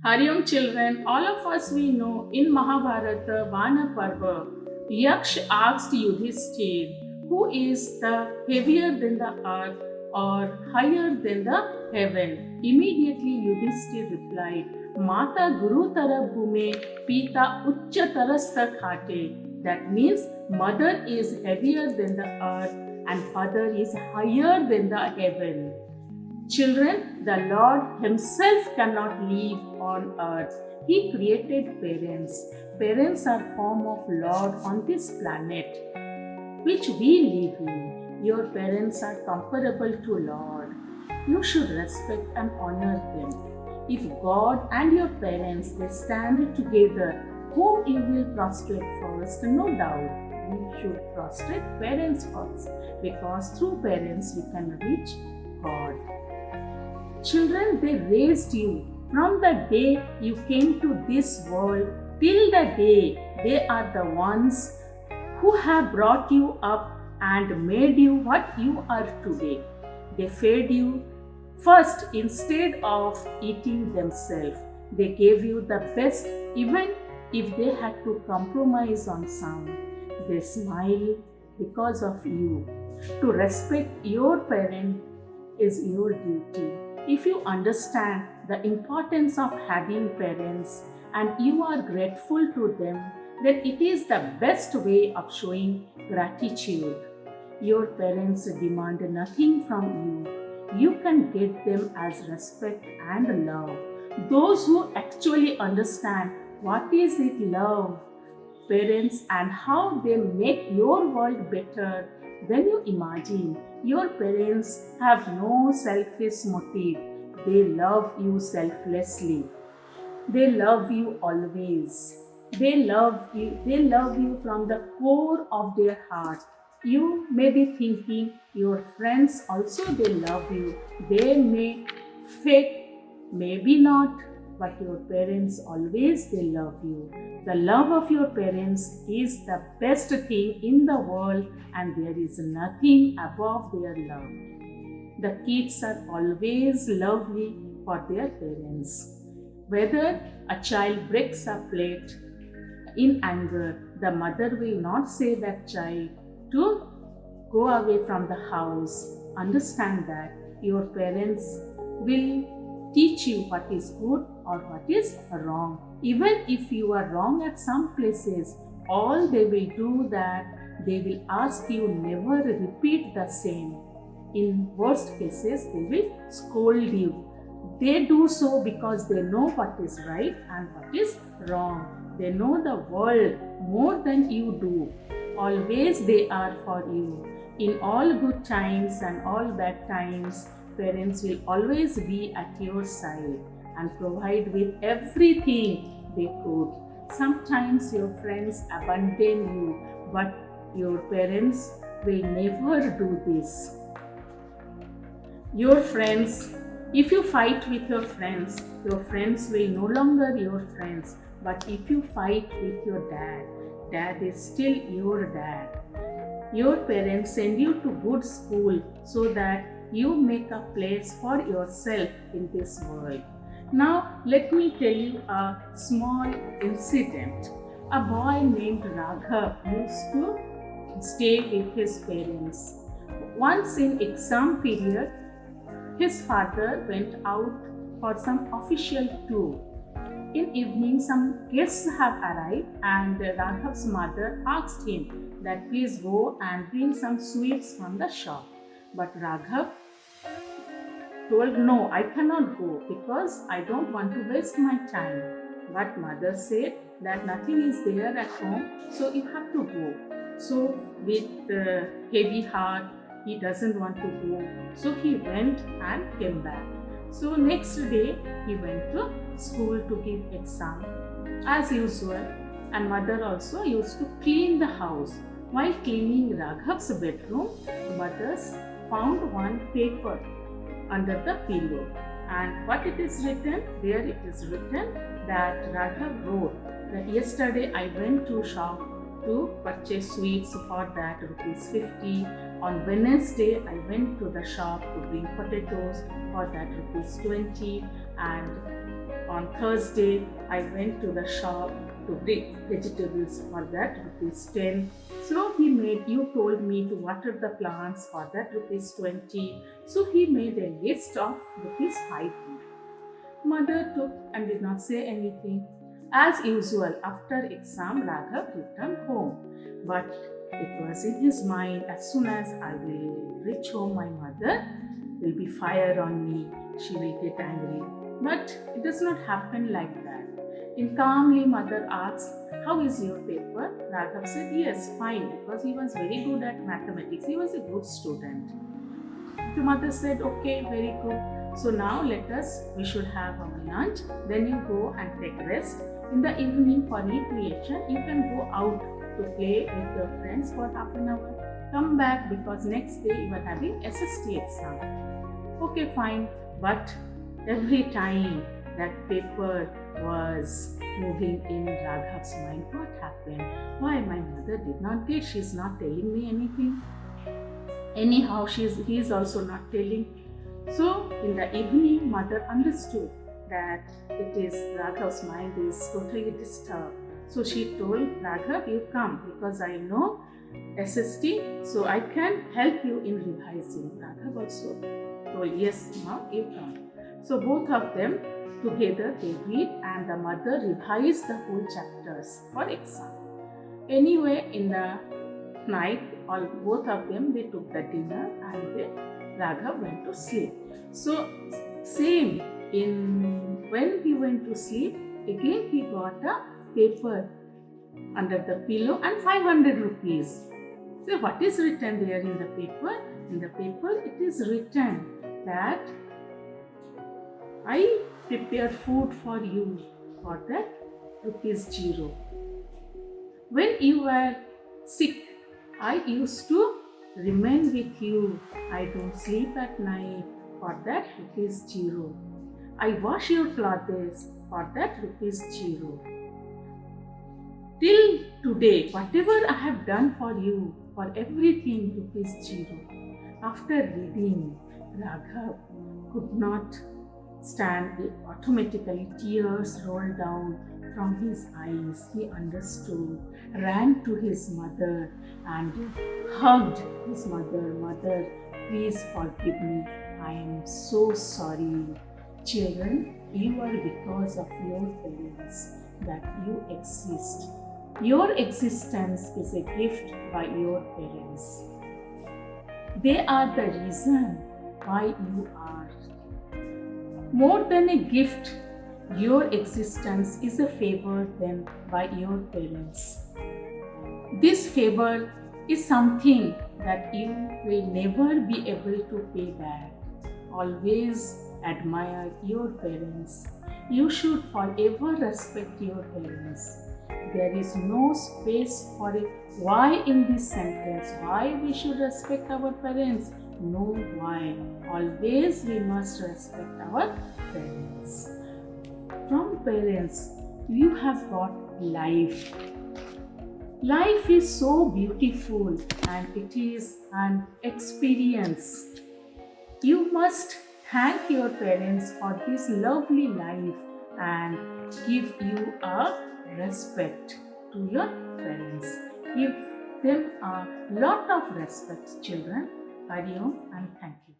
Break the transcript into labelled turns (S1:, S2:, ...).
S1: Hariom children, all of us we know in Mahabharata Vana Parva, Yaksh asked Yudhishthir, who is the heavier than the earth or higher than the heaven? Immediately Yudhishthir replied, Mata Guru Tara Bhume, Pita Ucha Tarastha Khate. That means mother is heavier than the earth and father is higher than the heaven. Children, the Lord Himself cannot live on earth. He created parents. Parents are form of Lord on this planet which we live in. Your parents are comparable to Lord. You should respect and honor them. If God and your parents they stand together, whom you will prostrate first? No doubt. We should prostrate parents first because through parents we can reach God. Children, they raised you from the day you came to this world till the day they are the ones who have brought you up and made you what you are today. They fed you first instead of eating themselves. They gave you the best even if they had to compromise on some. They smile because of you. To respect your parent is your duty. If you understand the importance of having parents and you are grateful to them, then it is the best way of showing gratitude. Your parents demand nothing from you. You can get them as respect and love. Those who actually understand what is it love, parents and how they make your world better, then you imagine your parents have no selfish motive. They love you selflessly. They love you always. They love you. They love you from the core of their heart. You may be thinking your friends also they love you. They may fake, maybe not, but your parents always they love you. The love of your parents is the best thing in the world and there is nothing above their love. The kids are always lovely for their parents. Whether a child breaks a plate in anger, the mother will not say that child to go away from the house. Understand that your parents will teach you what is good or what is wrong. Even if you are wrong at some places, all they will do that they will ask you never repeat the same. In worst cases, they will scold you. They do so because they know what is right and what is wrong. They know the world more than you do. Always they are for you. In all good times and all bad times, parents will always be at your side and provide with everything they could. Sometimes your friends abandon you, but your parents will never do this. Your friends, if you fight with your friends will no longer your friends. But if you fight with your dad, dad is still your dad. Your parents send you to good school so that you make a place for yourself in this world. Now, let me tell you a small incident. A boy named Raghav used to stay with his parents. Once in exam period, his father went out for some official tour. In evening, some guests have arrived and Raghav's mother asked him that please go and bring some sweets from the shop. But Raghav told no, I cannot go because I don't want to waste my time. But mother said that nothing is there at home, so you have to go. So with heavy heart, he doesn't want to go. So he went and came back. So next day he went to school to give exam as usual, and mother also used to clean the house. While cleaning Raghav's bedroom, mothers found one paper under the pillow, and what it is written there, it is written that Raghav wrote that yesterday I went to shop to purchase sweets for that ₹50. On Wednesday, I went to the shop to bring potatoes for that ₹20. And On Thursday, I went to the shop to pick vegetables for that ₹10. So he made, you told me to water the plants for that ₹20. So he made a list of ₹5. Mother took and did not say anything. As usual, after exam, Raghav returned home. But it was in his mind, as soon as I will reach home, my mother will be fire on me. She will get angry. But it does not happen like that. In calmly, mother asked, "How is your paper?" Raghav said, "Yes, fine," because he was very good at mathematics. He was a good student. The mother said, "Okay, very good. So now we should have our lunch. Then you go and take rest. In the evening for recreation, you can go out to play with your friends for half an hour. Come back because next day you are having SST exam." Okay, fine. But every time that paper was moving in Raghav's mind, what happened? Why my mother did not get? She's not telling me anything. Anyhow, he is also not telling. So in the evening, mother understood that it is Raghav's mind is totally disturbed. So she told Raghav, "You come because I know SST, so I can help you in revising." Raghav also told, "Yes, mom, you come." So both of them together they read and the mother revised the whole chapters for exam. Anyway, in the night, both of them they took the dinner and Raghav went to sleep. So same when he went to sleep, again he got a paper under the pillow and 500 rupees. So what is written there in the paper? In the paper it is written that I prepare food for you for that ₹0. When you were sick, I used to remain with you. I don't sleep at night for that ₹0. I wash your clothes for that ₹0. Till today, whatever I have done for you, for everything ₹0. After reading, Raghav could not stand it. Automatically tears rolled down from his eyes. He understood, ran to his mother and hugged his mother. "Mother, please forgive me. I am so sorry." Children, you are because of your parents that you exist. Your existence is a gift by your parents. They are the reason why you are. More than a gift, your existence is a favor done by your parents. This favor is something that you will never be able to pay back. Always admire your parents. You should forever respect your parents. There is no space for a why in this sentence. Why we should respect our parents? No why. Always we must respect our parents. From parents, you have got life. Life is so beautiful and it is an experience. You must thank your parents for this lovely life and give you a respect to your parents. Give them a lot of respect, children. Hari Om and thank you.